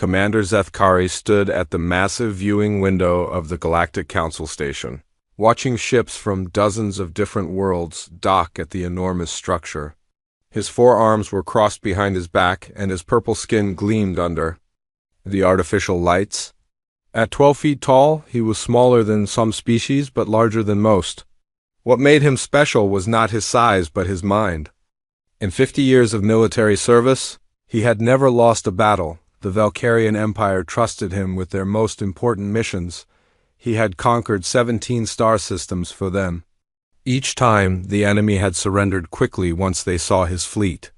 Commander Zethkari stood at the massive viewing window of the Galactic Council station, watching ships from dozens of different worlds dock at the enormous structure. His forearms were crossed behind his back, and his purple skin gleamed under the artificial lights. At 12 feet tall, he was smaller than some species, but larger than most. What made him special was not his size, but his mind. In 50 years of military service, he had never lost a battle. The Valkyrian Empire trusted him with their most important missions. He had conquered 17 star systems for them. Each time, the enemy had surrendered quickly once they saw his fleet.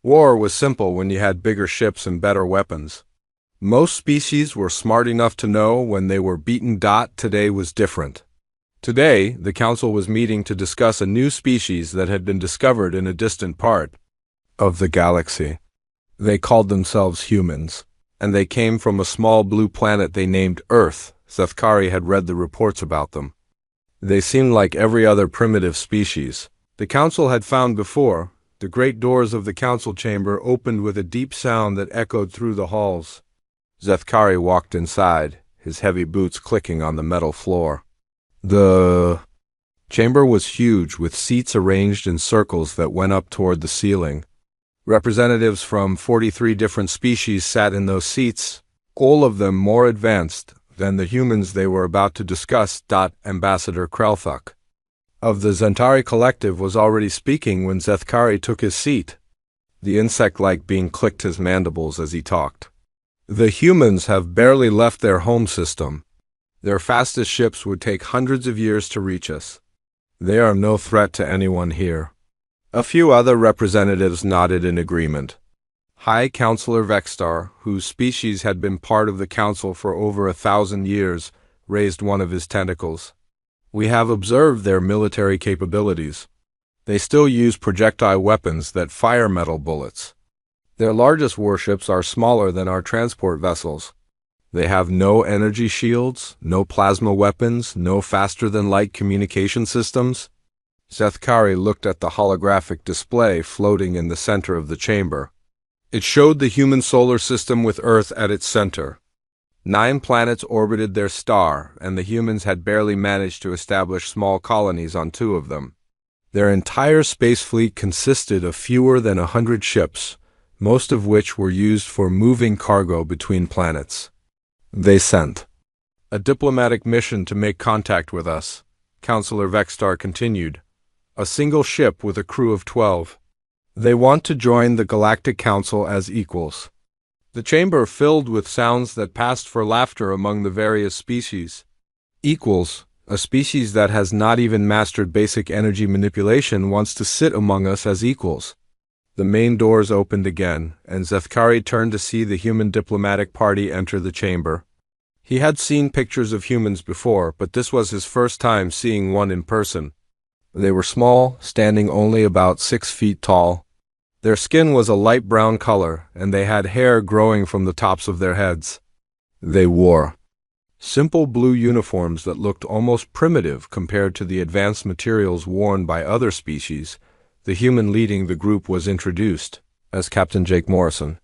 War was simple when you had bigger ships and better weapons. Most species were smart enough to know when they were beaten. Today was different. Today, the council was meeting to discuss a new species that had been discovered in a distant part of the galaxy. They called themselves humans, and they came from a small blue planet they named Earth. Zethkari had read the reports about them. They seemed like every other primitive species the council had found before. The great doors of the council chamber opened with a deep sound that echoed through the halls. Zethkari walked inside, his heavy boots clicking on the metal floor. The chamber was huge, with seats arranged in circles that went up toward the ceiling. Representatives from 43 different species sat in those seats, all of them more advanced than the humans they were about to discuss. Ambassador Krelthuk of the Zentari Collective was already speaking when Zethkari took his seat. The insect-like being clicked his mandibles as he talked. The humans have barely left their home system. Their fastest ships would take hundreds of years to reach us. They are no threat to anyone here. A few other representatives nodded in agreement. High Counselor Vexstar, whose species had been part of the council for over 1,000 years, raised one of his tentacles. We have observed their military capabilities. They still use projectile weapons that fire metal bullets. Their largest warships are smaller than our transport vessels. They have no energy shields, no plasma weapons, no faster-than-light communication systems. Zethkari looked at the holographic display floating in the center of the chamber. It showed the human solar system with Earth at its center. 9 planets orbited their star, and the humans had barely managed to establish small colonies on 2 of them. Their entire space fleet consisted of fewer than 100 ships, most of which were used for moving cargo between planets. They sent a diplomatic mission to make contact with us, Counselor Vexstar continued. A single ship with a crew of 12. They want to join the Galactic Council as equals. The chamber filled with sounds that passed for laughter among the various species. Equals, a species that has not even mastered basic energy manipulation, wants to sit among us as equals. The main doors opened again, and Zethkari turned to see the human diplomatic party enter the chamber. He had seen pictures of humans before, but this was his first time seeing one in person. They were small, standing only about 6 feet tall. Their skin was a light brown color, and they had hair growing from the tops of their heads. They wore simple blue uniforms that looked almost primitive compared to the advanced materials worn by other species. The human leading the group was introduced as Captain Jake Morrison.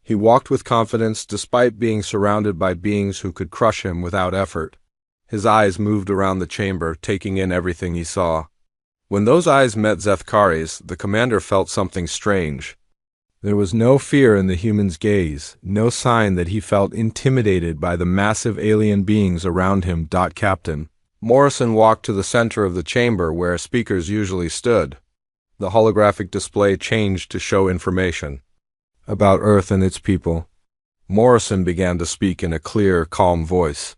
He walked with confidence despite being surrounded by beings who could crush him without effort. His eyes moved around the chamber, taking in everything he saw. When those eyes met Zethkari's, the commander felt something strange. There was no fear in the human's gaze, no sign that he felt intimidated by the massive alien beings around him. Captain Morrison walked to the center of the chamber where speakers usually stood. The holographic display changed to show information about Earth and its people. Morrison began to speak in a clear, calm voice.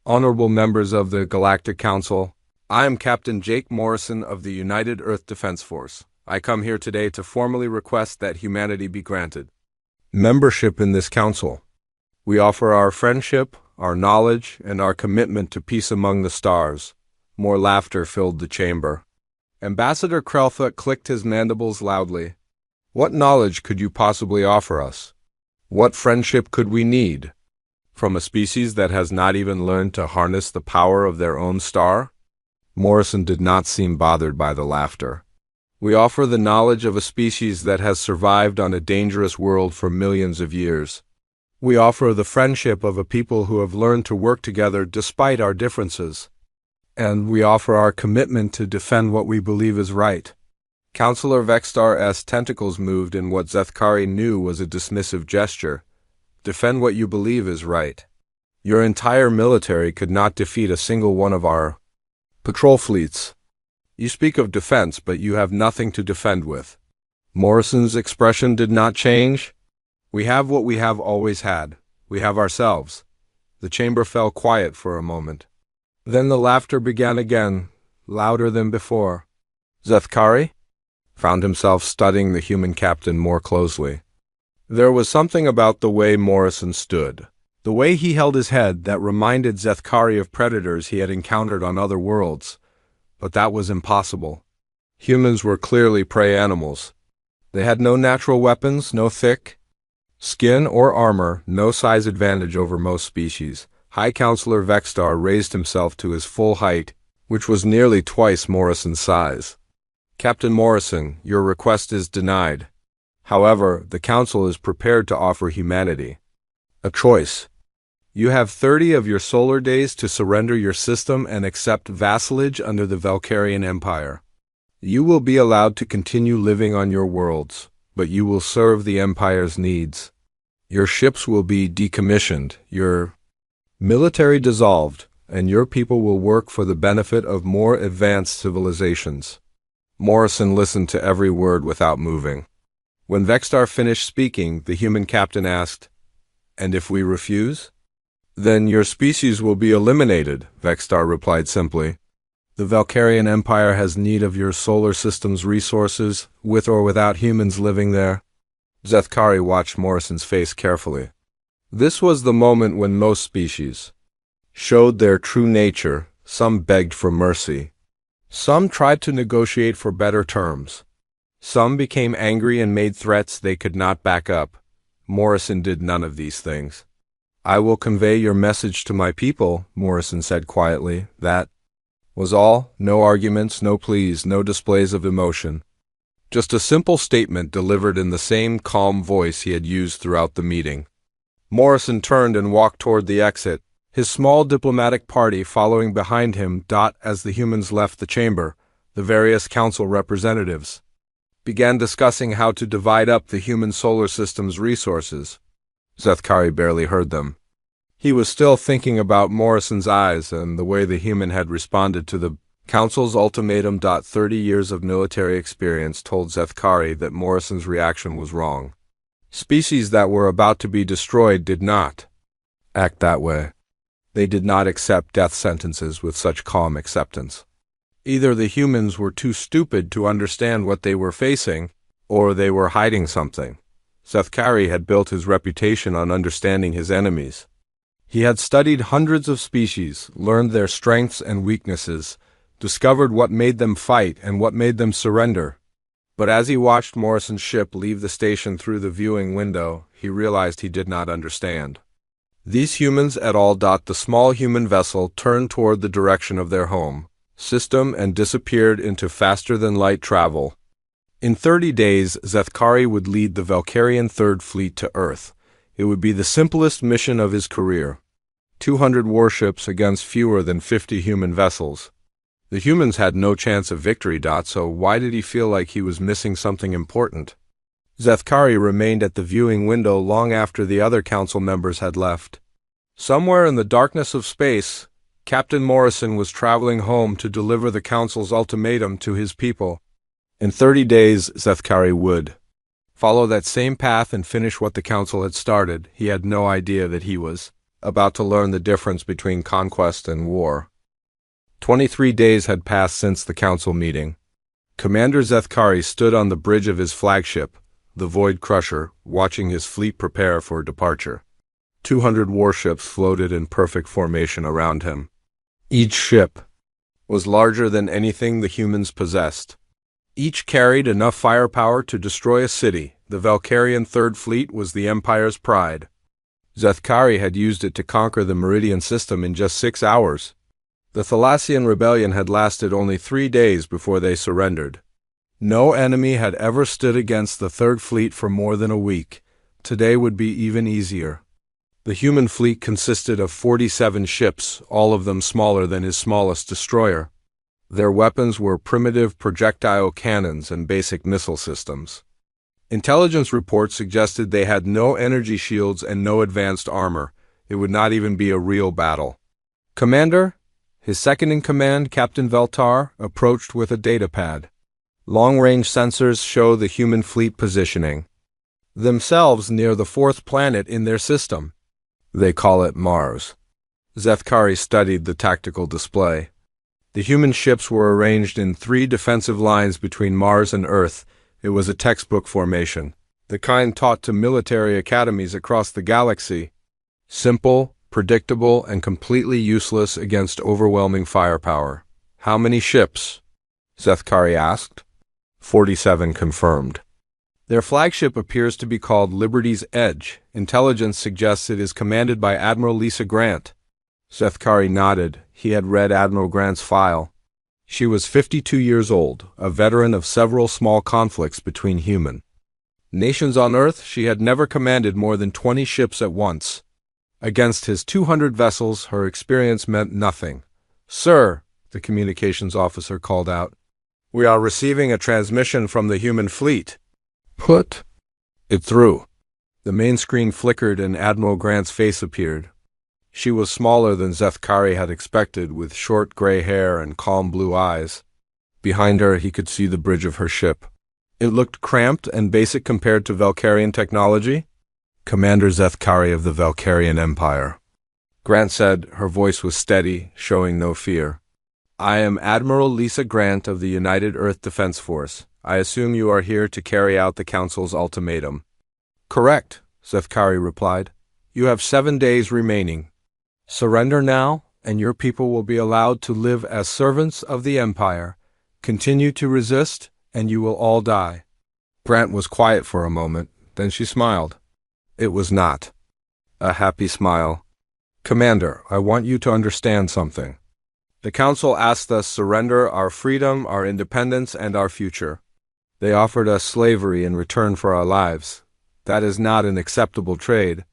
Honorable members of the Galactic Council, I am Captain Jake Morrison of the United Earth Defense Force. I come here today to formally request that humanity be granted membership in this council. We offer our friendship, our knowledge, and our commitment to peace among the stars. More laughter filled the chamber. Ambassador Krelthuk clicked his mandibles loudly. What knowledge could you possibly offer us? What friendship could we need? From a species that has not even learned to harness the power of their own star? Morrison did not seem bothered by the laughter. We offer the knowledge of a species that has survived on a dangerous world for millions of years. We offer the friendship of a people who have learned to work together despite our differences. And we offer our commitment to defend what we believe is right. Counselor Vextar's tentacles moved in what Zethkari knew was a dismissive gesture. Defend what you believe is right. Your entire military could not defeat a single one of our patrol fleets. You speak of defense, but you have nothing to defend with. Morrison's expression did not change. We have what we have always had. We have ourselves. The chamber fell quiet for a moment. Then the laughter began again, louder than before. Zethkari found himself studying the human captain more closely. There was something about the way Morrison stood, the way he held his head, that reminded Zethkari of predators he had encountered on other worlds. But that was impossible. Humans were clearly prey animals. They had no natural weapons, no thick skin or armor, no size advantage over most species. High Counselor Vextar raised himself to his full height, which was nearly twice Morrison's size. Captain Morrison, your request is denied. However, the Council is prepared to offer humanity a choice. You have 30 of your solar days to surrender your system and accept vassalage under the Valkyrian Empire. You will be allowed to continue living on your worlds, but you will serve the Empire's needs. Your ships will be decommissioned, your military dissolved, and your people will work for the benefit of more advanced civilizations. Morrison listened to every word without moving. When Vextar finished speaking, the human captain asked, "And if we refuse?" "Then your species will be eliminated," Vextar replied simply. "The Valkyrian Empire has need of your solar system's resources, with or without humans living there." Zethkari watched Morrison's face carefully. This was the moment when most species showed their true nature. Some begged for mercy. Some tried to negotiate for better terms. Some became angry and made threats they could not back up. Morrison did none of these things. "I will convey your message to my people," Morrison said quietly. That was all. No arguments, no pleas, no displays of emotion. Just a simple statement delivered in the same calm voice he had used throughout the meeting. Morrison turned and walked toward the exit, his small diplomatic party following behind him. As the humans left the chamber, the various council representatives began discussing how to divide up the human solar system's resources. Zethkari barely heard them. He was still thinking about Morrison's eyes and the way the human had responded to the council's ultimatum. 30 years of military experience told Zethkari that Morrison's reaction was wrong. Species that were about to be destroyed did not act that way. They did not accept death sentences with such calm acceptance. Either the humans were too stupid to understand what they were facing, or they were hiding something. Zethkari had built his reputation on understanding his enemies. He had studied hundreds of species, learned their strengths and weaknesses, discovered what made them fight and what made them surrender. But as he watched Morrison's ship leave the station through the viewing window, he realized he did not understand. These humans at all. The small human vessel turned toward the direction of their home system and disappeared into faster-than-light travel. In 30 days, Zethkari would lead the Valkyrian Third Fleet to Earth. It would be the simplest mission of his career. 200 warships against fewer than 50 human vessels. The humans had no chance of victory. So why did he feel like he was missing something important? Zethkari remained at the viewing window long after the other council members had left. Somewhere in the darkness of space, Captain Morrison was traveling home to deliver the council's ultimatum to his people. In 30 days, Zethkari would follow that same path and finish what the council had started. He had no idea that he was about to learn the difference between conquest and war. 23 days had passed since the council meeting. Commander Zethkari stood on the bridge of his flagship, the Void Crusher, watching his fleet prepare for departure. 200 warships floated in perfect formation around him. Each ship was larger than anything the humans possessed. Each carried enough firepower to destroy a city. The Valkyrian Third Fleet was the Empire's pride. Zethkari had used it to conquer the Meridian system in just 6 hours. The Thalassian rebellion had lasted only 3 days before they surrendered. No enemy had ever stood against the Third Fleet for more than a week. Today would be even easier. The human fleet consisted of 47 ships, all of them smaller than his smallest destroyer. Their weapons were primitive projectile cannons and basic missile systems. Intelligence reports suggested they had no energy shields and no advanced armor. It would not even be a real battle. Commander, his second-in-command, Captain Veltar, approached with a datapad. Long-range sensors show the human fleet positioning themselves near the fourth planet in their system. They call it Mars. Zethkari studied the tactical display. The human ships were arranged in 3 defensive lines between Mars and Earth. It was a textbook formation, the kind taught to military academies across the galaxy. Simple, predictable, and completely useless against overwhelming firepower. How many ships? Zethkari asked. 47 confirmed. Their flagship appears to be called Liberty's Edge. Intelligence suggests it is commanded by Admiral Lisa Grant. Zethkari nodded. He had read Admiral Grant's file. She was 52 years old, a veteran of several small conflicts between human nations on Earth. She had never commanded more than 20 ships at once. Against his 200 vessels, her experience meant nothing. "Sir," the communications officer called out, "we are receiving a transmission from the human fleet." "Put it through." The main screen flickered and Admiral Grant's face appeared. She was smaller than Zethkari had expected, with short gray hair and calm blue eyes. Behind her, he could see the bridge of her ship. It looked cramped and basic compared to Valkyrian technology. "Commander Zethkari of the Valkyrian Empire," Grant said. Her voice was steady, showing no fear. "I am Admiral Lisa Grant of the United Earth Defense Force. I assume you are here to carry out the Council's ultimatum." "Correct," Zethkari replied. "You have 7 days remaining. Surrender now, and your people will be allowed to live as servants of the Empire. Continue to resist, and you will all die." Grant was quiet for a moment, then she smiled. It was not a happy smile. "Commander, I want you to understand something. The Council asked us surrender our freedom, our independence, and our future. They offered us slavery in return for our lives. That is not an acceptable trade.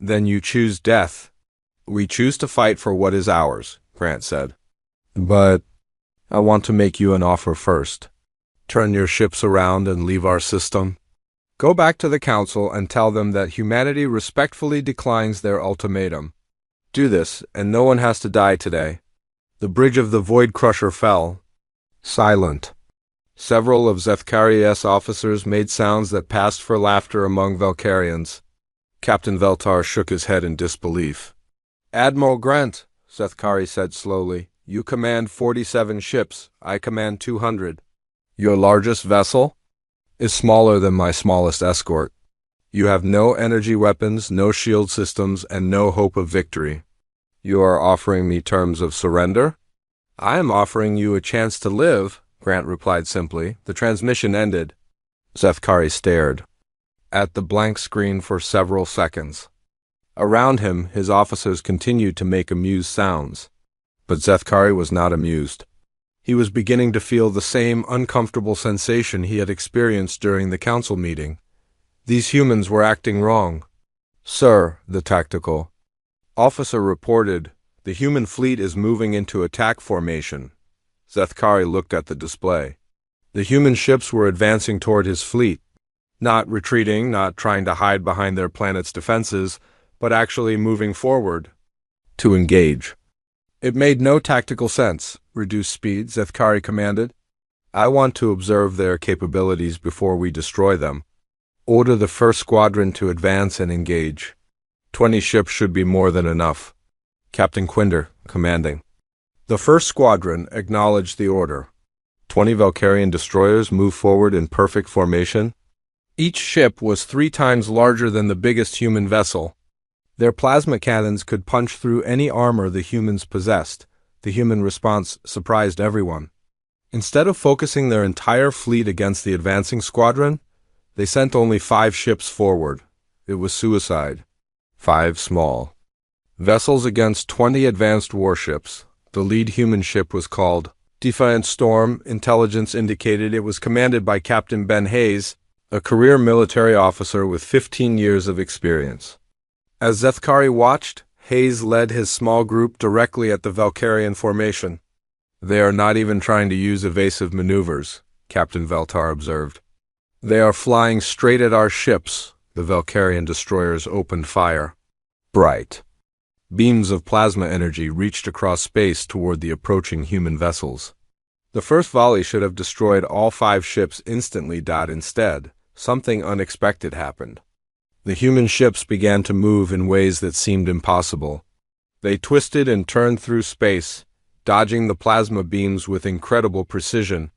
Then you choose death." "We choose to fight for what is ours," Grant said. "But I want to make you an offer first. Turn your ships around and leave our system. Go back to the Council and tell them that humanity respectfully declines their ultimatum. Do this, and no one has to die today." The bridge of the Void Crusher fell. Silent. Several of Zethkari's officers made sounds that passed for laughter among Valkyrians. Captain Veltar shook his head in disbelief. "Admiral Grant," Zethkari said slowly, "you command 47 ships. I command 200. Your largest vessel is smaller than my smallest escort. You have no energy weapons, no shield systems, and no hope of victory. You are offering me terms of surrender?" "I am offering you a chance to live," Grant replied simply. The transmission ended. Zethkari stared at the blank screen for several seconds. Around him, his officers continued to make amused sounds. But Zethkari was not amused. He was beginning to feel the same uncomfortable sensation he had experienced during the Council meeting. These humans were acting wrong. "Sir," the tactical officer reported, "the human fleet is moving into attack formation." Zethkari looked at the display. The human ships were advancing toward his fleet, not retreating, not trying to hide behind their planet's defenses, but actually moving forward to engage. It made no tactical sense. "Reduce speed," Zethkari commanded. "I want to observe their capabilities before we destroy them. Order the first squadron to advance and engage. 20 ships should be more than enough." Captain Quinder, commanding. The first squadron acknowledged the order. 20 Valkyrian destroyers moved forward in perfect formation. Each ship was 3 times larger than the biggest human vessel. Their plasma cannons could punch through any armor the humans possessed. The human response surprised everyone. Instead of focusing their entire fleet against the advancing squadron, they sent only 5 ships forward. It was suicide. 5 small vessels against 20 advanced warships. The lead human ship was called Defiant Storm. Intelligence indicated it was commanded by Captain Ben Hayes, a career military officer with 15 years of experience. As Zethkari watched, Hayes led his small group directly at the Valkyrian formation. "They are not even trying to use evasive maneuvers," Captain Veltar observed. "They are flying straight at our ships." The Valkyrian destroyers opened fire. Bright beams of plasma energy reached across space toward the approaching human vessels. The first volley should have destroyed all 5 ships instantly. Instead, something unexpected happened. The human ships began to move in ways that seemed impossible. They twisted and turned through space, dodging the plasma beams with incredible precision.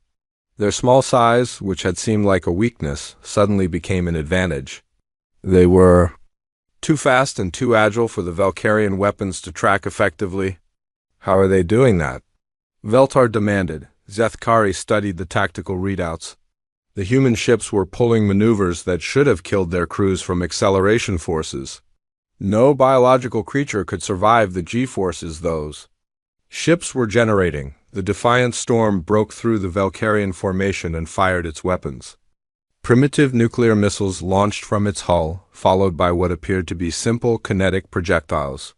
Their small size, which had seemed like a weakness, suddenly became an advantage. They were too fast and too agile for the Valkyrian weapons to track effectively. "How are they doing that?" Veltar demanded. Zethkari studied the tactical readouts. The human ships were pulling maneuvers that should have killed their crews from acceleration forces. No biological creature could survive the G-forces those ships were generating. The defiant storm broke through the Valkyrian formation and fired its weapons. Primitive nuclear missiles launched from its hull, followed by what appeared to be simple kinetic projectiles.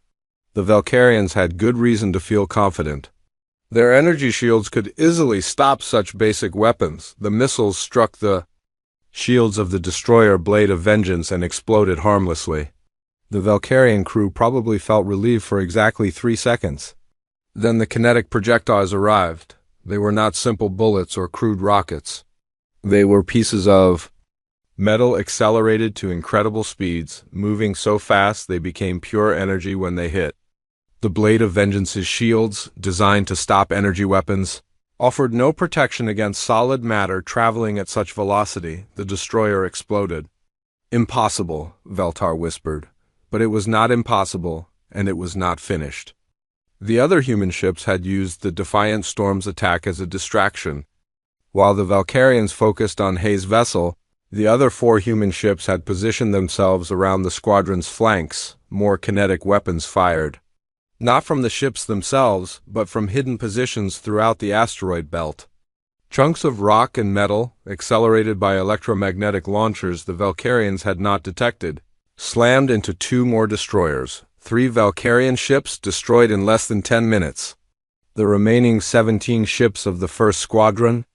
The Valkyrians had good reason to feel confident. Their energy shields could easily stop such basic weapons. The missiles struck the shields of the destroyer Blade of Vengeance and exploded harmlessly. The Valkyrian crew probably felt relieved for exactly 3 seconds. Then the kinetic projectiles arrived. They were not simple bullets or crude rockets. They were pieces of metal accelerated to incredible speeds, moving so fast they became pure energy when they hit. The Blade of Vengeance's shields, designed to stop energy weapons, offered no protection against solid matter traveling at such velocity. The destroyer exploded. "Impossible," Veltar whispered. But it was not impossible, and it was not finished. The other human ships had used the Defiant Storm's attack as a distraction. While the Valkyrians focused on Hayes' vessel, the other 4 human ships had positioned themselves around the squadron's flanks. More kinetic weapons fired. Not from the ships themselves, but from hidden positions throughout the asteroid belt. Chunks of rock and metal, accelerated by electromagnetic launchers the Valkyrians had not detected, slammed into 2 more destroyers. 3 Valkyrian ships destroyed in less than 10 minutes. The remaining 17 ships of the first squadron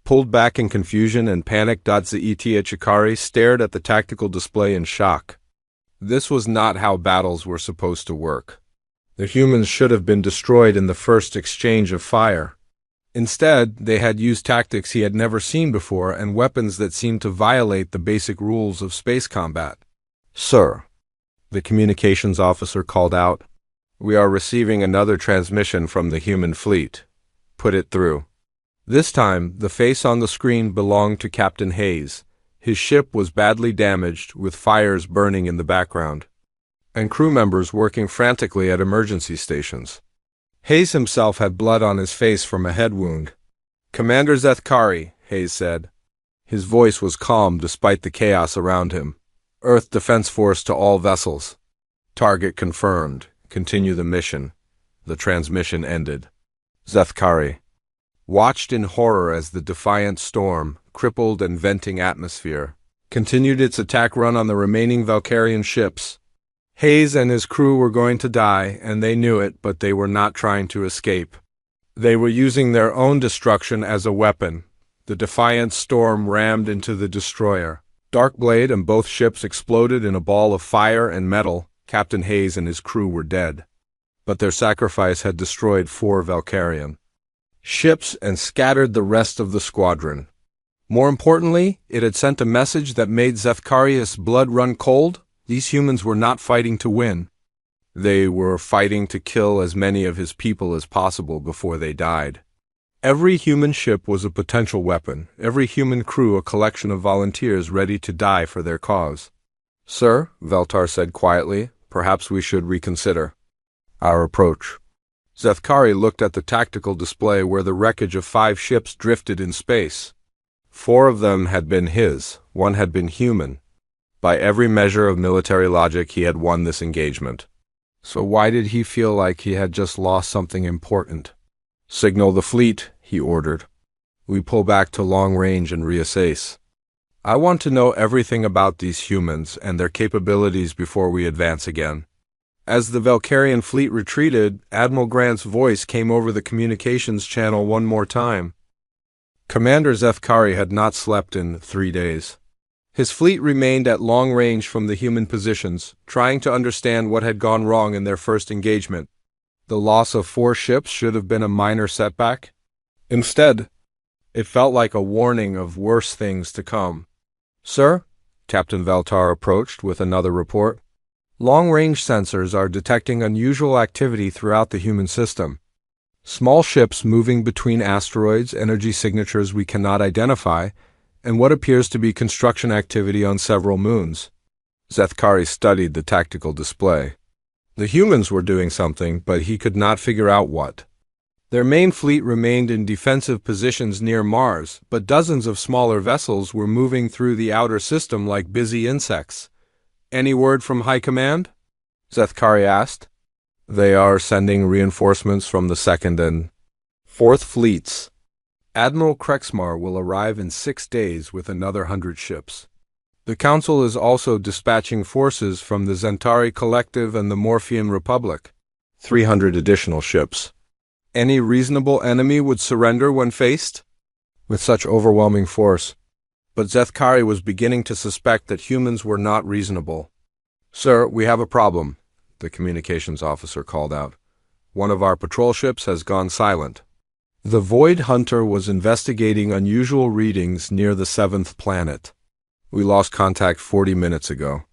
pulled back in confusion and panic. Zethkari stared at the tactical display in shock. This was not how battles were supposed to work. The humans should have been destroyed in the first exchange of fire. Instead, they had used tactics he had never seen before and weapons that seemed to violate the basic rules of space combat. "Sir," the communications officer called out, "we are receiving another transmission from the human fleet. Put it through." This time, the face on the screen belonged to Captain Hayes. His ship was badly damaged, with fires burning in the background, and crew members working frantically at emergency stations. Hayes himself had blood on his face from a head wound. "Commander Zethkari," Hayes said. His voice was calm despite the chaos around him. "Earth Defense Force to all vessels. Target confirmed. Continue the mission." The transmission ended. Zethkari watched in horror as the Defiant Storm, crippled and venting atmosphere, continued its attack run on the remaining Valkyrian ships. Hayes and his crew were going to die, and they knew it, but they were not trying to escape. They were using their own destruction as a weapon. The Defiant Storm rammed into the destroyer. Darkblade and both ships exploded in a ball of fire and metal. Captain Hayes and his crew were dead. But their sacrifice had destroyed 4 Valkyrian ships and scattered the rest of the squadron. More importantly, it had sent a message that made Zethkari's blood run cold. These humans were not fighting to win. They were fighting to kill as many of his people as possible before they died. Every human ship was a potential weapon, every human crew a collection of volunteers ready to die for their cause. "Sir," Veltar said quietly, "perhaps we should reconsider our approach." Zethkari looked at the tactical display where the wreckage of 5 ships drifted in space. 4 of them had been his, 1 had been human. By every measure of military logic, he had won this engagement. So why did he feel like he had just lost something important? "Signal the fleet," he ordered. "We pull back to long range and reassess." I want to know everything about these humans and their capabilities before we advance again. As the Valkyrian fleet retreated, Admiral Grant's voice came over the communications channel one more time. Commander Zethkari had not slept in 3 days. His fleet remained at long range from the human positions, trying to understand what had gone wrong in their first engagement. The loss of 4 ships should have been a minor setback. Instead, it felt like a warning of worse things to come. "Sir," Captain Valtar approached with another report. "Long-range sensors are detecting unusual activity throughout the human system. Small ships moving between asteroids, energy signatures we cannot identify, and what appears to be construction activity on several moons." Zethkari studied the tactical display. The humans were doing something, but he could not figure out what. Their main fleet remained in defensive positions near Mars, but dozens of smaller vessels were moving through the outer system like busy insects. "Any word from High Command?" Zethkari asked. "They are sending reinforcements from the 2nd and 4th fleets. Admiral Krexmar will arrive in 6 days with another 100 ships. The Council is also dispatching forces from the Zentari Collective and the Morphean Republic. 300 additional ships. Any reasonable enemy would surrender when faced with such overwhelming force." But Zethkari was beginning to suspect that humans were not reasonable. "Sir, we have a problem," the communications officer called out. "One of our patrol ships has gone silent." The Void Hunter was investigating unusual readings near the 7th planet. "We lost contact 40 minutes ago."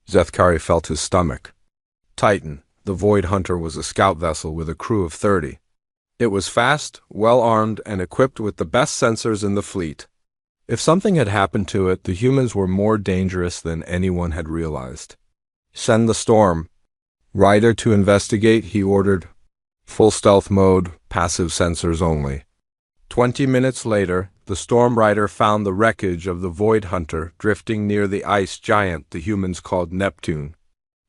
Zethkari felt his stomach. Titan, the Void Hunter, was a scout vessel with a crew of 30. It was fast, well-armed, and equipped with the best sensors in the fleet. If something had happened to it, the humans were more dangerous than anyone had realized. "Send the Storm Rider to investigate," he ordered. "Full stealth mode, passive sensors only." 20 minutes later, the Storm Rider found the wreckage of the Void Hunter drifting near the ice giant the humans called Neptune.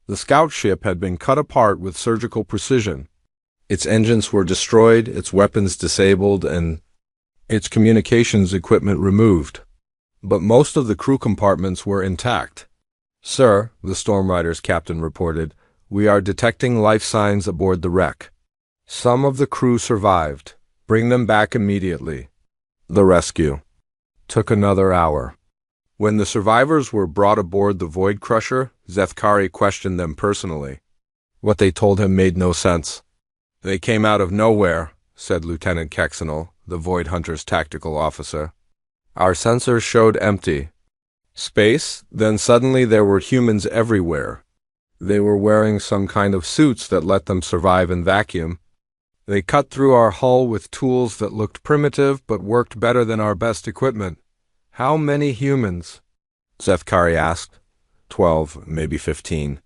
The scout ship had been cut apart with surgical precision. Its engines were destroyed, its weapons disabled, and its communications equipment removed. But most of the crew compartments were intact. "Sir," the Storm Rider's captain reported, "we are detecting life signs aboard the wreck. Some of the crew survived. Bring them back immediately." The rescue took another hour. When the survivors were brought aboard the Void Crusher, Zethkari questioned them personally. What they told him made no sense. "They came out of nowhere," said Lieutenant Kexenal, the Void Hunter's tactical officer. "Our sensors showed empty space, then suddenly there were humans everywhere. They were wearing some kind of suits that let them survive in vacuum. They cut through our hull with tools that looked primitive but worked better than our best equipment." "How many humans?" Zethkari asked. 12, maybe 15.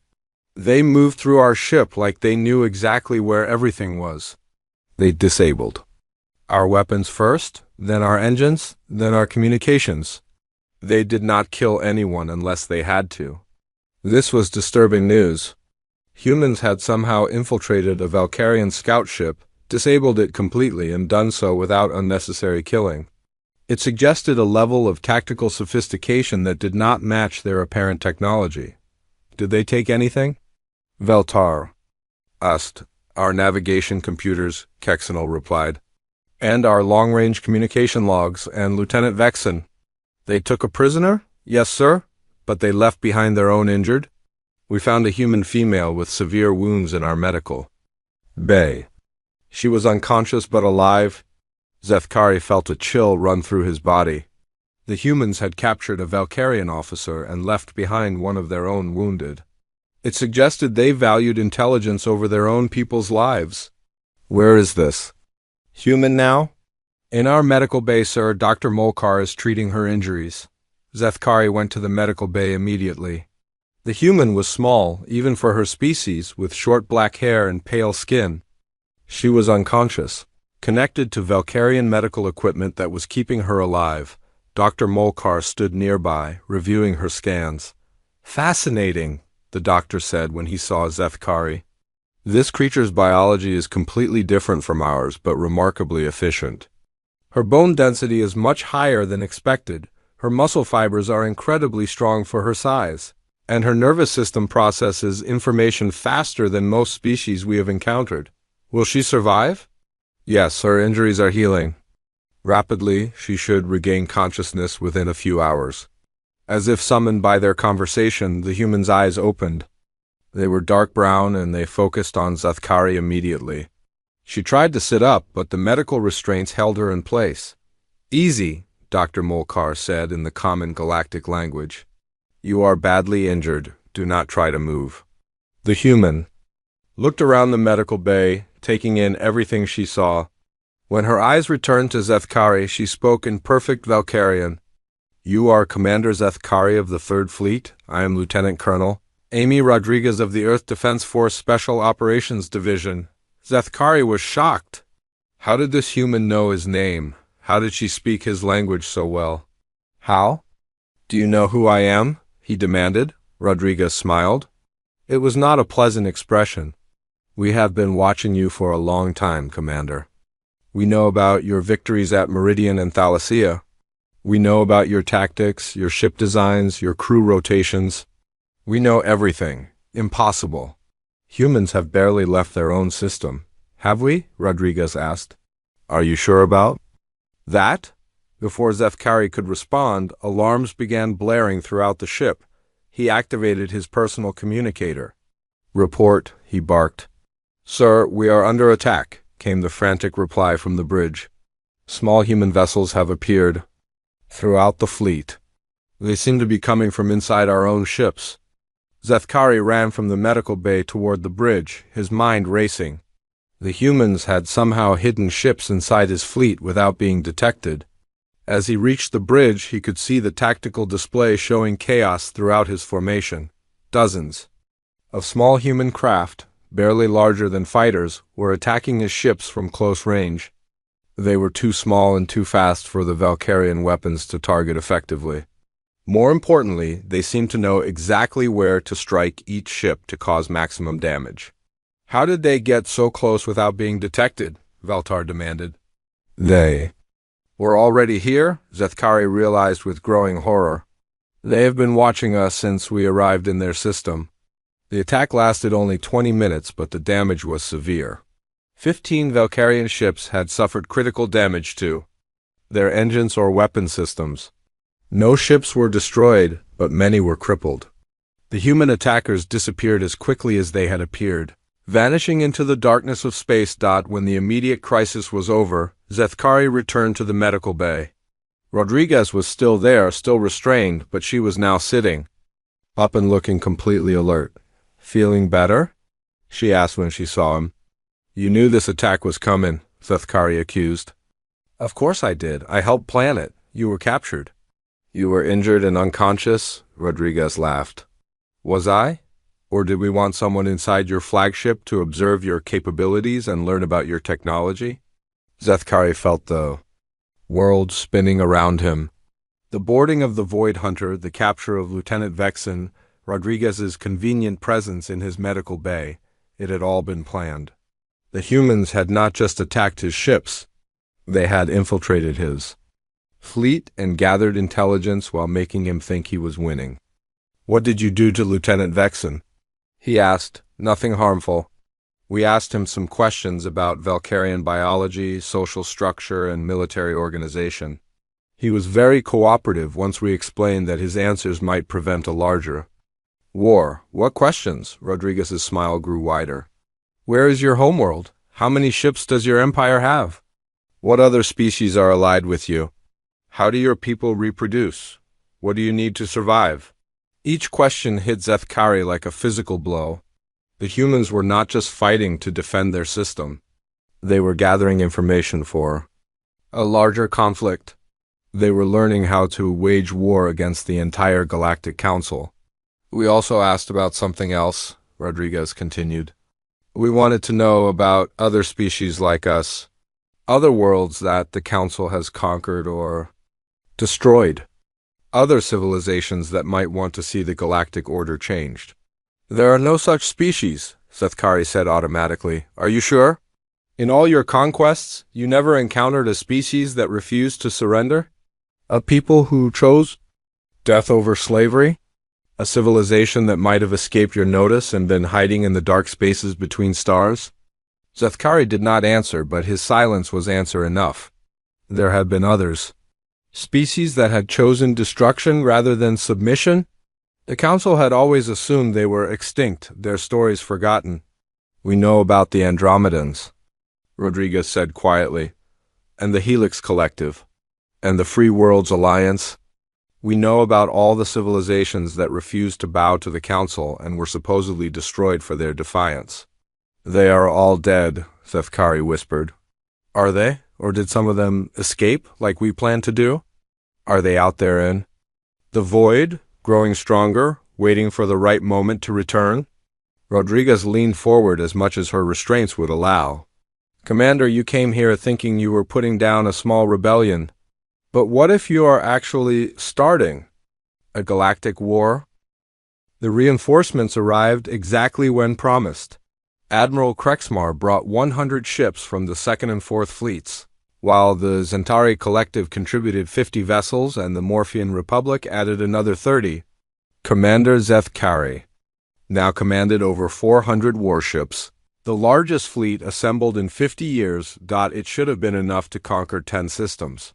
"They moved through our ship like they knew exactly where everything was." "They disabled our weapons first, then our engines, then our communications. They did not kill anyone unless they had to." This was disturbing news. Humans had somehow infiltrated a Valkyrian scout ship, disabled it completely, and done so without unnecessary killing. It suggested a level of tactical sophistication that did not match their apparent technology. "Did they take anything?" Valtar asked. "Our navigation computers," Kexenal replied. "And our long-range communication logs, and Lieutenant Vexen." "They took a prisoner?" "Yes, sir, but they left behind their own injured. We found a human female with severe wounds in our medical bay. She was unconscious but alive." Zethkari felt a chill run through his body. The humans had captured a Valkyrian officer and left behind one of their own wounded. It suggested they valued intelligence over their own people's lives. "Where is this human now?" "In our medical bay, sir. Dr. Molkar is treating her injuries." Zethkari went to the medical bay immediately. The human was small, even for her species, with short black hair and pale skin. She was unconscious, connected to Valkyrian medical equipment that was keeping her alive. Dr. Molkar stood nearby, reviewing her scans. "Fascinating," the doctor said when he saw Zethkari. "This creature's biology is completely different from ours, but remarkably efficient. Her bone density is much higher than expected, Her muscle fibers are incredibly strong for her size, and her nervous system processes information faster than most species we have encountered. Will she survive? Yes, her injuries are healing. Rapidly, she should regain consciousness within a few hours. As if summoned by their conversation, the human's eyes opened. They were dark brown and they focused on Zathkari immediately. She tried to sit up, but the medical restraints held her in place. Easy, Dr. Molkar said in the common galactic language. You are badly injured. Do not try to move. The human looked around the medical bay, taking in everything she saw. When her eyes returned to Zathkari, she spoke in perfect Valkyrian. You are Commander Zathkari of the 3rd Fleet. I am Lieutenant Colonel Amy Rodriguez of the Earth Defense Force Special Operations Division. Zathkari was shocked. How did this human know his name? How did she speak his language so well? How? Do you know who I am? He demanded. Rodriguez smiled. It was not a pleasant expression. We have been watching you for a long time, Commander. We know about your victories at Meridian and Thalasia. We know about your tactics, your ship designs, your crew rotations. We know everything. Impossible. Humans have barely left their own system. Have we? Rodriguez asked. Are you sure about that? Before Zathkari could respond, alarms began blaring throughout the ship. He activated his personal communicator. Report, he barked. Sir, we are under attack, came the frantic reply from the bridge. Small human vessels have appeared throughout the fleet. They seem to be coming from inside our own ships. Zathkari ran from the medical bay toward the bridge, his mind racing. The humans had somehow hidden ships inside his fleet without being detected. As he reached the bridge, he could see the tactical display showing chaos throughout his formation. Dozens of small human craft, barely larger than fighters, were attacking his ships from close range. They were too small and too fast for the Valkyrian weapons to target effectively. More importantly, they seemed to know exactly where to strike each ship to cause maximum damage. How did they get so close without being detected? Valtar demanded. They were already here, Zathkari realized with growing horror. They have been watching us since we arrived in their system. The attack lasted only 20 minutes, but the damage was severe. 15 Valkyrian ships had suffered critical damage to their engines or weapon systems. No ships were destroyed, but many were crippled. The human attackers disappeared as quickly as they had appeared, vanishing into the darkness of space. When the immediate crisis was over, Zathkari returned to the medical bay. Rodriguez was still there, still restrained, but she was now sitting up and looking completely alert. Feeling better? She asked when she saw him. You knew this attack was coming, Zathkari accused. Of course I did. I helped plan it. You were captured. You were injured and unconscious? Rodriguez laughed. Was I? Or did we want someone inside your flagship to observe your capabilities and learn about your technology? Zathkari felt the world spinning around him. The boarding of the Void Hunter, the capture of Lieutenant Vexen, Rodriguez's convenient presence in his medical bay, it had all been planned. The humans had not just attacked his ships, they had infiltrated his fleet and gathered intelligence while making him think he was winning. What did you do to Lieutenant Vexen? He asked. Nothing harmful. We asked him some questions about Valkyrian biology, social structure, and military organization. He was very cooperative once we explained that his answers might prevent a larger war. What questions? Rodriguez's smile grew wider. Where is your homeworld? How many ships does your empire have? What other species are allied with you? How do your people reproduce? What do you need to survive? Each question hit Zathkari like a physical blow. The humans were not just fighting to defend their system. They were gathering information for a larger conflict. They were learning how to wage war against the entire Galactic Council. We also asked about something else, Rodriguez continued. We wanted to know about other species like us, other worlds that the Council has conquered or destroyed, other civilizations that might want to see the galactic order changed. There are no such species, Zathkari said automatically. Are you sure? In all your conquests, you never encountered a species that refused to surrender? A people who chose death over slavery? A civilization that might have escaped your notice and been hiding in the dark spaces between stars? Zethkari did not answer, but his silence was answer enough. There had been others. Species that had chosen destruction rather than submission? The Council had always assumed they were extinct, their stories forgotten. We know about the Andromedans, Rodriguez said quietly, and the Helix Collective, and the Free Worlds Alliance. We know about all the civilizations that refused to bow to the Council and were supposedly destroyed for their defiance. They are all dead, Zethkari whispered. Are they? Or did some of them escape, like we planned to do? Are they out there in the void, growing stronger, waiting for the right moment to return? Rodriguez leaned forward as much as her restraints would allow. Commander, you came here thinking you were putting down a small rebellion. But what if you are actually starting a galactic war? The reinforcements arrived exactly when promised. Admiral Krexmar brought 100 ships from the 2nd and 4th fleets, while the Zentari Collective contributed 50 vessels and the Morphean Republic added another 30. Commander Zethkari now commanded over 400 warships, the largest fleet assembled in 50 years. It should have been enough to conquer 10 systems.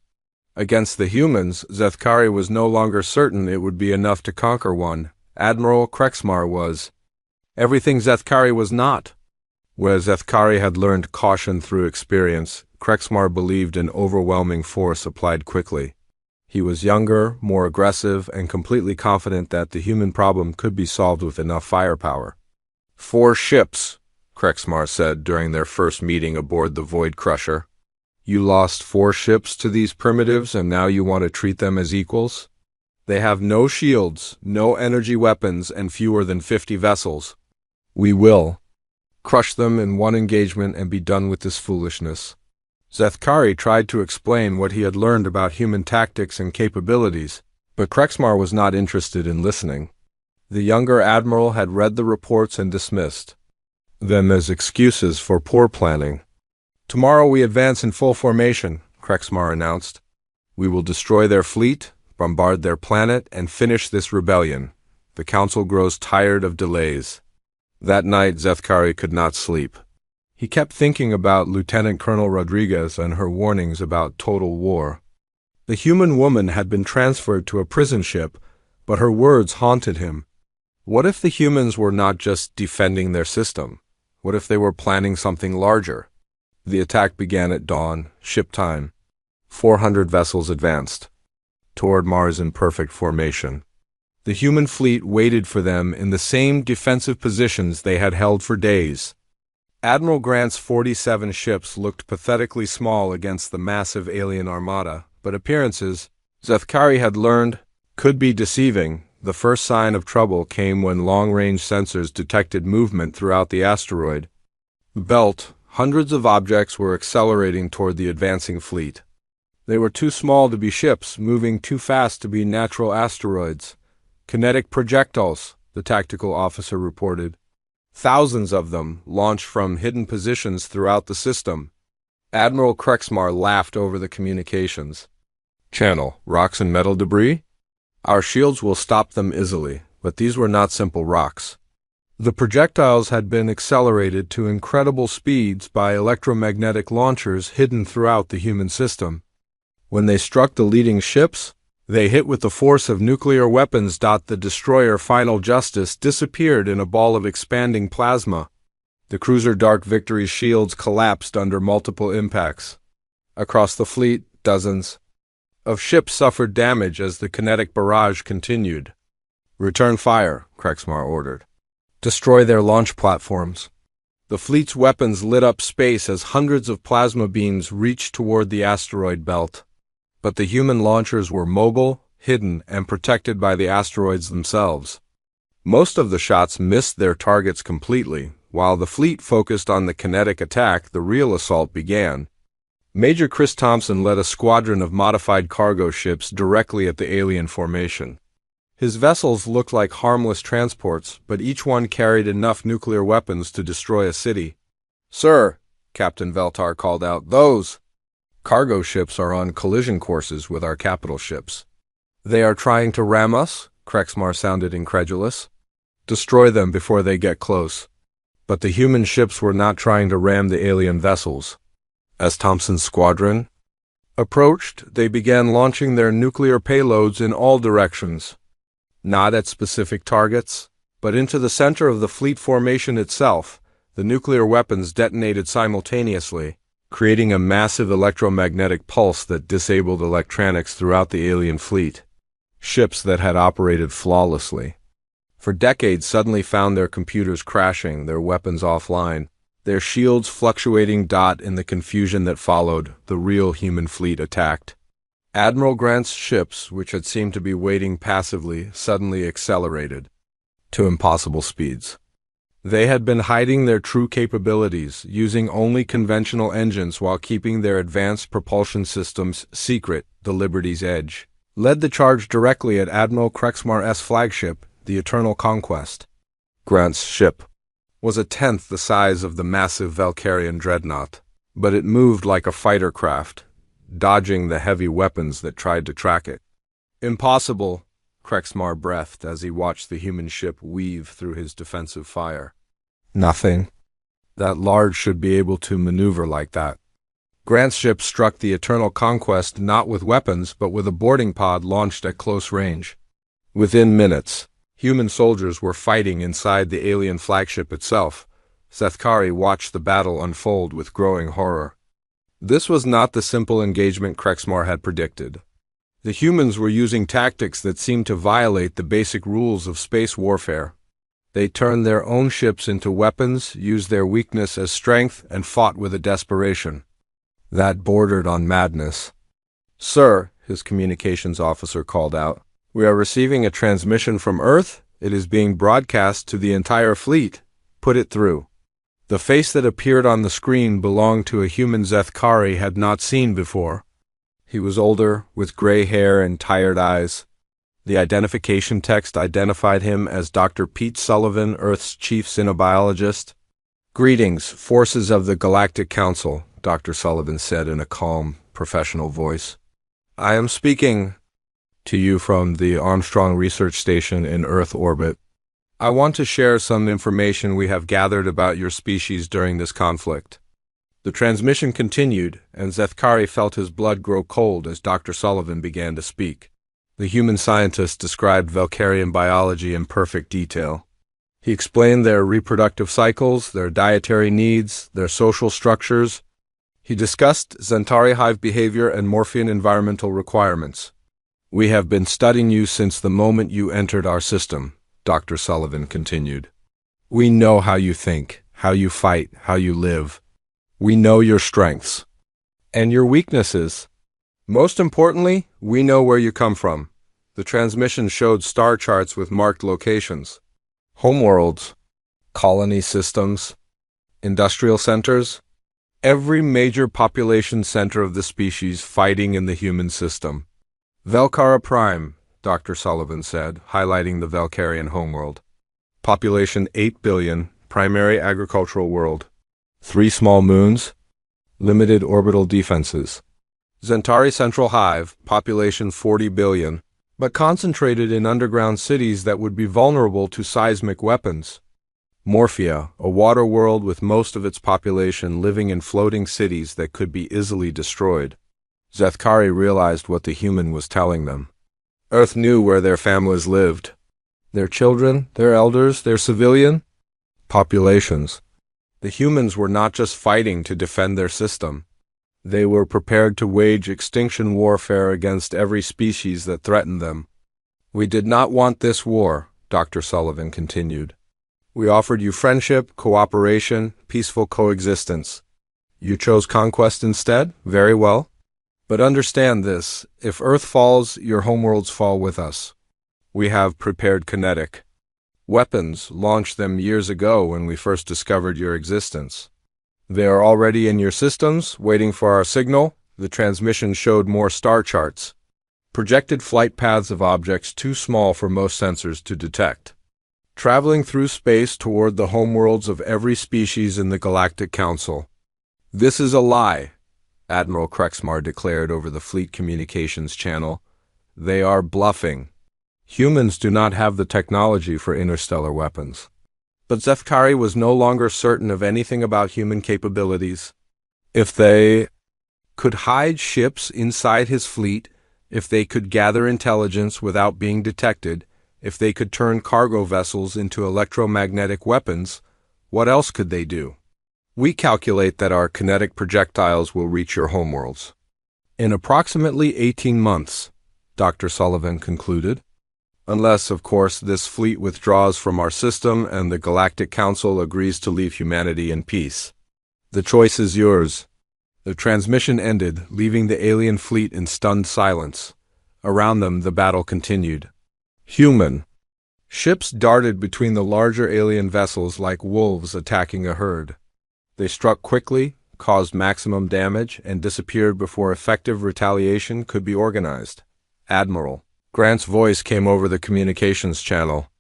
Against the humans, Zethkari was no longer certain it would be enough to conquer one. Admiral Krexmar was. Everything Zethkari was not. Where Zethkari had learned caution through experience, Krexmar believed in overwhelming force applied quickly. He was younger, more aggressive, and completely confident that the human problem could be solved with enough firepower. 4 ships, Krexmar said during their first meeting aboard the Void Crusher. You lost 4 ships to these primitives and now you want to treat them as equals? They have no shields, no energy weapons, and fewer than 50 vessels. We will crush them in one engagement and be done with this foolishness. Zethkari tried to explain what he had learned about human tactics and capabilities, but Krexmar was not interested in listening. The younger admiral had read the reports and dismissed them as excuses for poor planning. Tomorrow we advance in full formation, Krexmar announced. We will destroy their fleet, bombard their planet, and finish this rebellion. The Council grows tired of delays. That night, Zethkari could not sleep. He kept thinking about Lieutenant Colonel Rodriguez and her warnings about total war. The human woman had been transferred to a prison ship, but her words haunted him. What if the humans were not just defending their system? What if they were planning something larger? The attack began at dawn, ship time. 400 vessels advanced toward Mars in perfect formation. The human fleet waited for them in the same defensive positions they had held for days. Admiral Grant's 47 ships looked pathetically small against the massive alien armada, but appearances, Zethkari had learned, could be deceiving. The first sign of trouble came when long-range sensors detected movement throughout the asteroid belt. Hundreds of objects were accelerating toward the advancing fleet. They were too small to be ships, moving too fast to be natural asteroids. Kinetic projectiles, the tactical officer reported. Thousands of them launched from hidden positions throughout the system. Admiral Krexmar laughed over the communications channel. Rocks and metal debris? Our shields will stop them easily, but these were not simple rocks. The projectiles had been accelerated to incredible speeds by electromagnetic launchers hidden throughout the human system. When they struck the leading ships, they hit with the force of nuclear weapons. The destroyer Final Justice disappeared in a ball of expanding plasma. The cruiser Dark Victory's shields collapsed under multiple impacts. Across the fleet, dozens of ships suffered damage as the kinetic barrage continued. Return fire, Krexmar ordered. Destroy their launch platforms. The fleet's weapons lit up space as hundreds of plasma beams reached toward the asteroid belt. But the human launchers were mobile, hidden, and protected by the asteroids themselves. Most of the shots missed their targets completely. While the fleet focused on the kinetic attack, the real assault began. Major Chris Thompson led a squadron of modified cargo ships directly at the alien formation. His vessels looked like harmless transports, but each one carried enough nuclear weapons to destroy a city. "Sir," Captain Veltar called out, "those Cargo ships are on collision courses with our capital ships. They are trying to ram us? Krexmar sounded incredulous. Destroy them before they get close. But the human ships were not trying to ram the alien vessels. As Thompson's squadron approached, they began launching their nuclear payloads in all directions. Not at specific targets, but into the center of the fleet formation itself. The nuclear weapons detonated simultaneously, creating a massive electromagnetic pulse that disabled electronics throughout the alien fleet. Ships that had operated flawlessly for decades suddenly found their computers crashing, their weapons offline, their shields fluctuating. In the confusion that followed, the real human fleet attacked. Admiral Grant's ships, which had seemed to be waiting passively, suddenly accelerated to impossible speeds. They had been hiding their true capabilities, using only conventional engines while keeping their advanced propulsion systems secret. The Liberty's Edge led the charge directly at Admiral Krexmar's flagship, the Eternal Conquest. Grant's ship was a tenth the size of the massive Valkyrian dreadnought, but it moved like a fighter craft, dodging the heavy weapons that tried to track it. Impossible, Krexmar breathed as he watched the human ship weave through his defensive fire. Nothing that large should be able to maneuver like that. Grant's ship struck the Eternal Conquest not with weapons, but with a boarding pod launched at close range. Within minutes, human soldiers were fighting inside the alien flagship itself. Sethkari watched the battle unfold with growing horror. This was not the simple engagement Krexmar had predicted. The humans were using tactics that seemed to violate the basic rules of space warfare. They turned their own ships into weapons, used their weakness as strength, and fought with a desperation that bordered on madness. "Sir," his communications officer called out, "we are receiving a transmission from Earth. It is being broadcast to the entire fleet. Put it through." The face that appeared on the screen belonged to a human Sethkari had not seen before. He was older, with gray hair and tired eyes. The identification text identified him as Dr. Pete Sullivan, Earth's chief xenobiologist. "Greetings, forces of the Galactic Council," Dr. Sullivan said in a calm, professional voice. "I am speaking to you from the Armstrong Research Station in Earth orbit. I want to share some information we have gathered about your species during this conflict." The transmission continued, and Sethkari felt his blood grow cold as Dr. Sullivan began to speak. The human scientist described Valkyrian biology in perfect detail. He explained their reproductive cycles, their dietary needs, their social structures. He discussed Zentari hive behavior and Morphean environmental requirements. "We have been studying you since the moment you entered our system," Dr. Sullivan continued. "We know how you think, how you fight, how you live. We know your strengths and your weaknesses. Most importantly, we know where you come from." The transmission showed star charts with marked locations. Homeworlds, colony systems, industrial centers, every major population center of the species fighting in the human system. "Velkara Prime," Dr. Sullivan said, highlighting the Valkyrian homeworld. "Population 8 billion, primary agricultural world. 3 small moons, limited orbital defenses. Zentari Central Hive, population 40 billion, but concentrated in underground cities that would be vulnerable to seismic weapons. Morphia, a water world with most of its population living in floating cities that could be easily destroyed." Sethkari realized what the human was telling them. Earth knew where their families lived. Their children, their elders, their civilian populations. The humans were not just fighting to defend their system. They were prepared to wage extinction warfare against every species that threatened them. "We did not want this war," Dr. Sullivan continued. "We offered you friendship, cooperation, peaceful coexistence. You chose conquest instead? Very well. But understand this, if Earth falls, your homeworlds fall with us. We have prepared kinetic weapons, launched them years ago when we first discovered your existence. They are already in your systems, waiting for our signal." The transmission showed more star charts, projected flight paths of objects too small for most sensors to detect, traveling through space toward the homeworlds of every species in the Galactic Council. "This is a lie," Admiral Krexmar declared over the fleet communications channel. They are bluffing. Humans do not have the technology for interstellar weapons. But Zethkari was no longer certain of anything about human capabilities. If they could hide ships inside his fleet, if they could gather intelligence without being detected, if they could turn cargo vessels into electromagnetic weapons, what else could they do? We calculate that our kinetic projectiles will reach your homeworlds in approximately 18 months, Dr. Sullivan concluded. Unless, of course, this fleet withdraws from our system and the Galactic Council agrees to leave humanity in peace. The choice is yours. The transmission ended, leaving the alien fleet in stunned silence. Around them, the battle continued. Human ships darted between the larger alien vessels like wolves attacking a herd. They struck quickly, caused maximum damage, and disappeared before effective retaliation could be organized. Admiral Grant's voice came over the communications channel.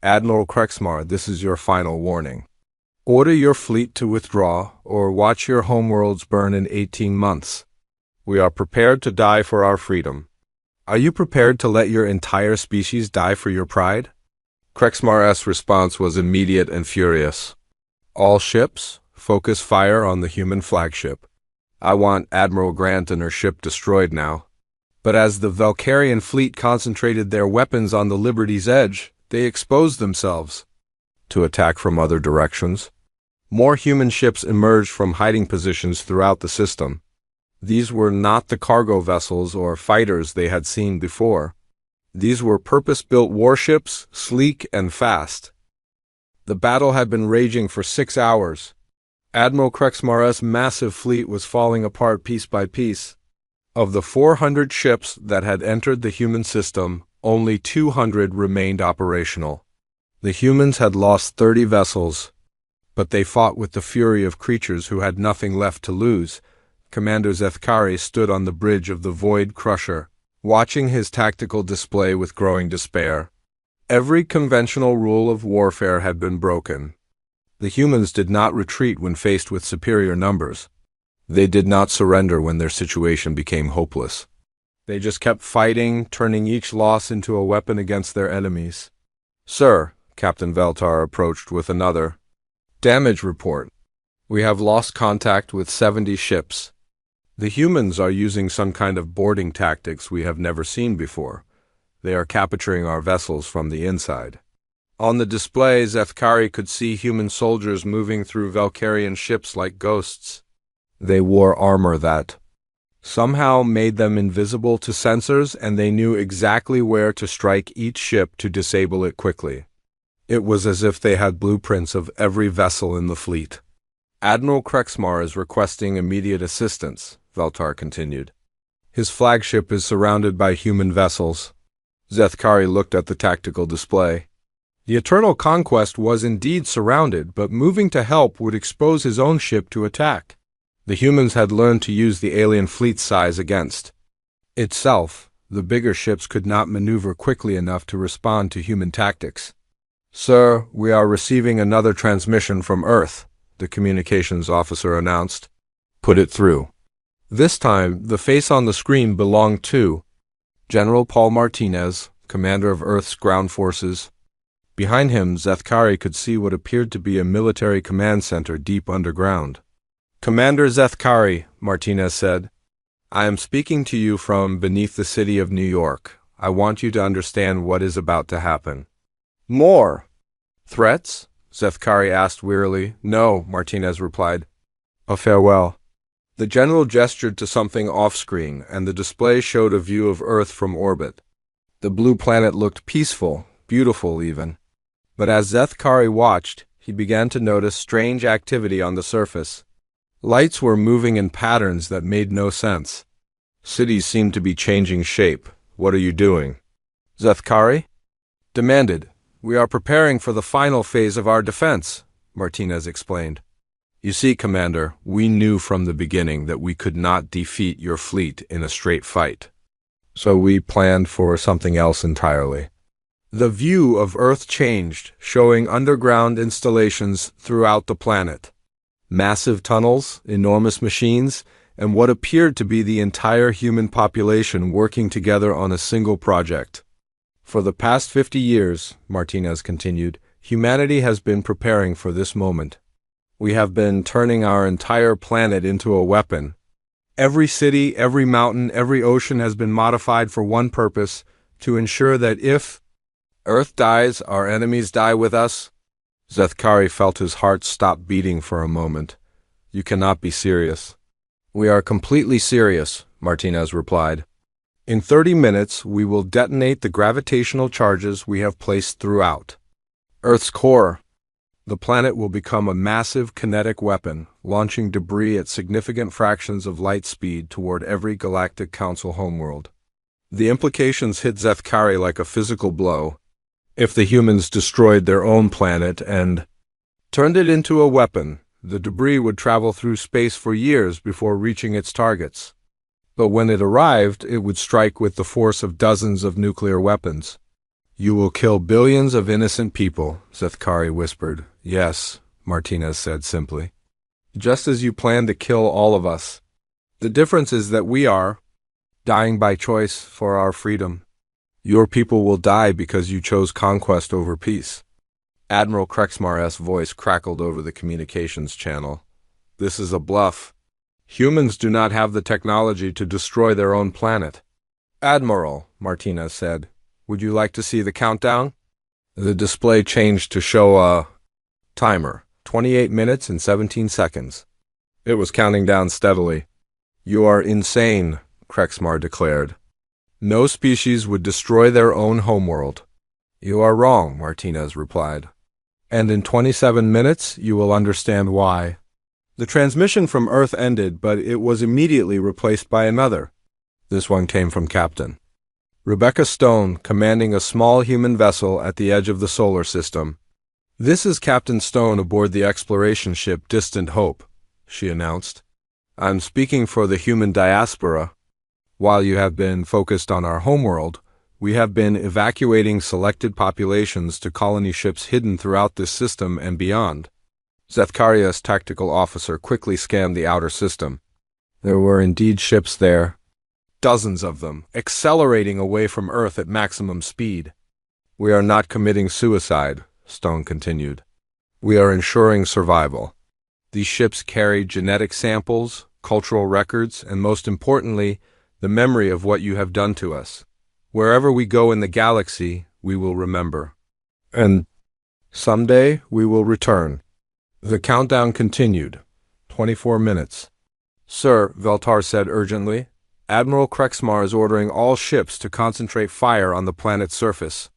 Admiral Krexmar, this is your final warning. Order your fleet to withdraw, or watch your homeworlds burn in 18 months. We are prepared to die for our freedom. Are you prepared to let your entire species die for your pride? Krexmar's response was immediate and furious. All ships, focus fire on the human flagship. I want Admiral Grant and her ship destroyed now. But as the Valkyrian fleet concentrated their weapons on the Liberty's edge, they exposed themselves to attack from other directions. More human ships emerged from hiding positions throughout the system. These were not the cargo vessels or fighters they had seen before. These were purpose-built warships, sleek and fast. The battle had been raging for 6 hours. Admiral Krexmar's massive fleet was falling apart piece by piece. Of the 400 ships that had entered the human system, only 200 remained operational. The humans had lost 30 vessels, but they fought with the fury of creatures who had nothing left to lose. Commander Zethkari stood on the bridge of the Void Crusher, watching his tactical display with growing despair. Every conventional rule of warfare had been broken. The humans did not retreat when faced with superior numbers. They did not surrender when their situation became hopeless. They just kept fighting, turning each loss into a weapon against their enemies. Sir, Captain Veltar approached with another damage report. We have lost contact with 70 ships. The humans are using some kind of boarding tactics we have never seen before. They are capturing our vessels from the inside. On the display, Zethkari could see human soldiers moving through Valkyrian ships like ghosts. They wore armor that somehow made them invisible to sensors, and they knew exactly where to strike each ship to disable it quickly. It was as if they had blueprints of every vessel in the fleet. Admiral Krexmar is requesting immediate assistance, Veltar continued. His flagship is surrounded by human vessels. Zethkari looked at the tactical display. The Eternal Conquest was indeed surrounded, but moving to help would expose his own ship to attack. The humans had learned to use the alien fleet size against itself. The bigger ships could not maneuver quickly enough to respond to human tactics. Sir, we are receiving another transmission from Earth, the communications officer announced. Put it through. This time, the face on the screen belonged to General Paul Martinez, commander of Earth's ground forces. Behind him, Zethkari could see what appeared to be a military command center deep underground. Commander Zethkari, Martinez said, I am speaking to you from beneath the city of New York. I want you to understand what is about to happen. More threats? Zethkari asked wearily. No, Martinez replied. A farewell. The general gestured to something off-screen, and the display showed a view of Earth from orbit. The blue planet looked peaceful, beautiful even. But as Zethkari watched, he began to notice strange activity on the surface. Lights were moving in patterns that made no sense. Cities seemed to be changing shape. What are you doing? Zethkari demanded. We are preparing for the final phase of our defense, Martinez explained. You see, Commander, we knew from the beginning that we could not defeat your fleet in a straight fight. So we planned for something else entirely. The view of Earth changed, showing underground installations throughout the planet. Massive tunnels, enormous machines, and what appeared to be the entire human population working together on a single project. For the past 50 years, Martinez continued, humanity has been preparing for this moment. We have been turning our entire planet into a weapon. Every city, every mountain, every ocean has been modified for one purpose, to ensure that if Earth dies, our enemies die with us. Zethkari felt his heart stop beating for a moment. You cannot be serious. We are completely serious, Martinez replied. In 30 minutes, we will detonate the gravitational charges we have placed throughout Earth's core. The planet will become a massive kinetic weapon, launching debris at significant fractions of light speed toward every Galactic Council homeworld. The implications hit Zethkari like a physical blow. If the humans destroyed their own planet and turned it into a weapon, the debris would travel through space for years before reaching its targets. But when it arrived, it would strike with the force of dozens of nuclear weapons. You will kill billions of innocent people, Zethkari whispered. Yes, Martinez said simply. Just as you planned to kill all of us. The difference is that we are dying by choice for our freedom. Your people will die because you chose conquest over peace. Admiral Krexmar's voice crackled over the communications channel. This is a bluff. Humans do not have the technology to destroy their own planet. Admiral, Martinez said, would you like to see the countdown? The display changed to show a timer, 28 minutes and 17 seconds. It was counting down steadily. You are insane, Krexmar declared. No species would destroy their own homeworld. You are wrong, Martinez replied. And in 27 minutes, you will understand why. The transmission from Earth ended, but it was immediately replaced by another. This one came from Captain Rebecca Stone, commanding a small human vessel at the edge of the solar system. This is Captain Stone aboard the exploration ship Distant Hope, she announced. I'm speaking for the human diaspora. While you have been focused on our homeworld, we have been evacuating selected populations to colony ships hidden throughout this system and beyond. Zethkari's tactical officer quickly scanned the outer system. There were indeed ships there. Dozens of them, accelerating away from Earth at maximum speed. We are not committing suicide, Stone continued. We are ensuring survival. These ships carry genetic samples, cultural records, and most importantly, the memory of what you have done to us. Wherever we go in the galaxy, we will remember. And someday we will return. The countdown continued. 24 minutes. Sir, Veltar said urgently, Admiral Krexmar is ordering all ships to concentrate fire on the planet's surface.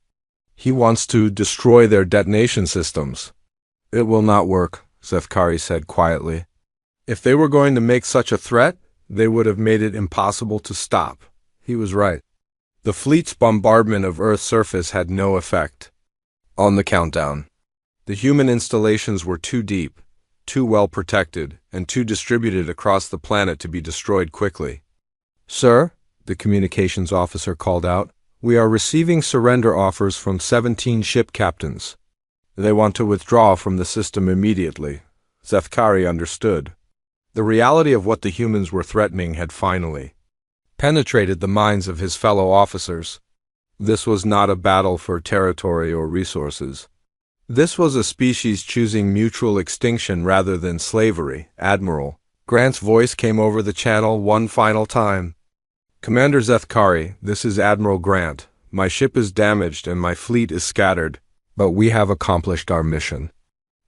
He wants to destroy their detonation systems. It will not work, Zethkari said quietly. If they were going to make such a threat, they would have made it impossible to stop. He was right. The fleet's bombardment of Earth's surface had no effect. On the countdown. The human installations were too deep, too well protected, and too distributed across the planet to be destroyed quickly. Sir, the communications officer called out, we are receiving surrender offers from 17 ship captains. They want to withdraw from the system immediately. Zethkari understood. The reality of what the humans were threatening had finally penetrated the minds of his fellow officers. This was not a battle for territory or resources. This was a species choosing mutual extinction rather than slavery. Admiral Grant's voice came over the channel one final time. Commander Zethkari, this is Admiral Grant. My ship is damaged and my fleet is scattered, but we have accomplished our mission.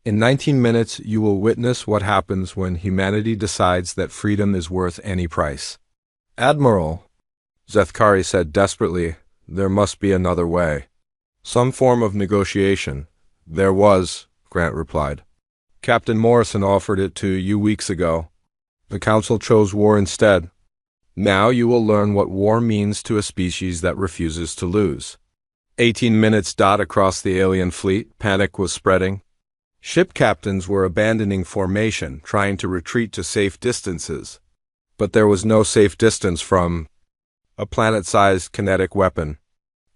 In 19 minutes, you will witness what happens when humanity decides that freedom is worth any price. Admiral, Zethkari said desperately, there must be another way. Some form of negotiation. There was, Grant replied. Captain Morrison offered it to you weeks ago. The Council chose war instead. Now you will learn what war means to a species that refuses to lose. 18 minutes dot across the alien fleet, panic was spreading. Ship captains were abandoning formation, trying to retreat to safe distances. But there was no safe distance from a planet-sized kinetic weapon.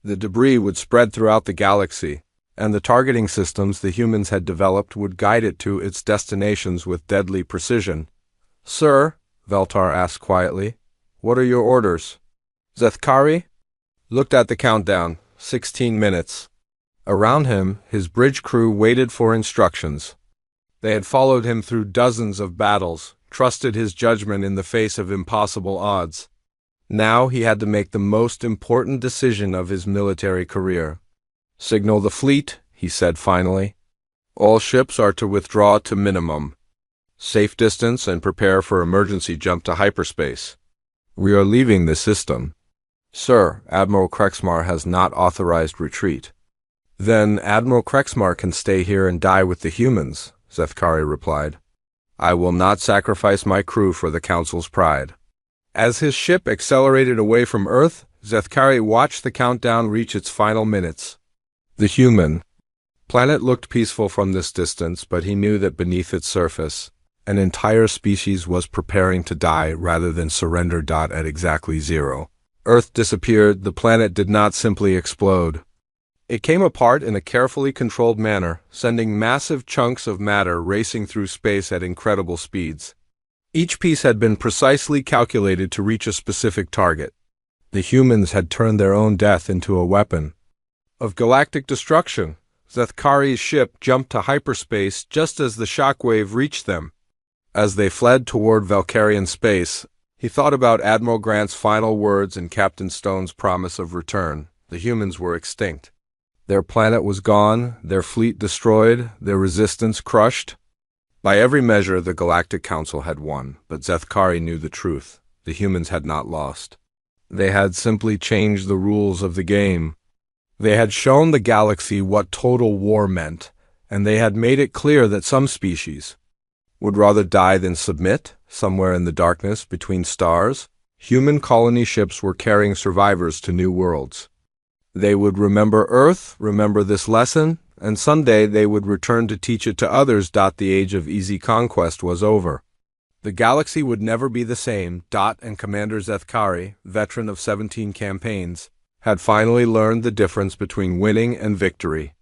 The debris would spread throughout the galaxy, and the targeting systems the humans had developed would guide it to its destinations with deadly precision. Sir, Veltar asked quietly. "What are your orders?" Zethkari looked at the countdown. 16 minutes. Around him, his bridge crew waited for instructions. They had followed him through dozens of battles, trusted his judgment in the face of impossible odds. Now he had to make the most important decision of his military career. "Signal the fleet," he said finally. "All ships are to withdraw to minimum. Safe distance and prepare for emergency jump to hyperspace. We are leaving the system." "Sir, Admiral Krexmar has not authorized retreat." "Then Admiral Krexmar can stay here and die with the humans," Zethkari replied. "I will not sacrifice my crew for the Council's pride." As his ship accelerated away from Earth, Zethkari watched the countdown reach its final minutes. The human planet looked peaceful from this distance, but he knew that beneath its surface, an entire species was preparing to die rather than surrender. At exactly 0. Earth disappeared. The planet did not simply explode. It came apart in a carefully controlled manner, sending massive chunks of matter racing through space at incredible speeds. Each piece had been precisely calculated to reach a specific target. The humans had turned their own death into a weapon of galactic destruction. Zethkari's ship jumped to hyperspace just as the shockwave reached them. As they fled toward Valkyrian space, he thought about Admiral Grant's final words and Captain Stone's promise of return. The humans were extinct. Their planet was gone, their fleet destroyed, their resistance crushed. By every measure, the Galactic Council had won, but Zethkari knew the truth. The humans had not lost. They had simply changed the rules of the game. They had shown the galaxy what total war meant, and they had made it clear that some species would rather die than submit. Somewhere in the darkness between stars, human colony ships were carrying survivors to new worlds. They would remember Earth, remember this lesson, and someday they would return to teach it to others. The age of easy conquest was over. The galaxy would never be the same. And Commander Zethkari, veteran of 17 campaigns, had finally learned the difference between winning and victory.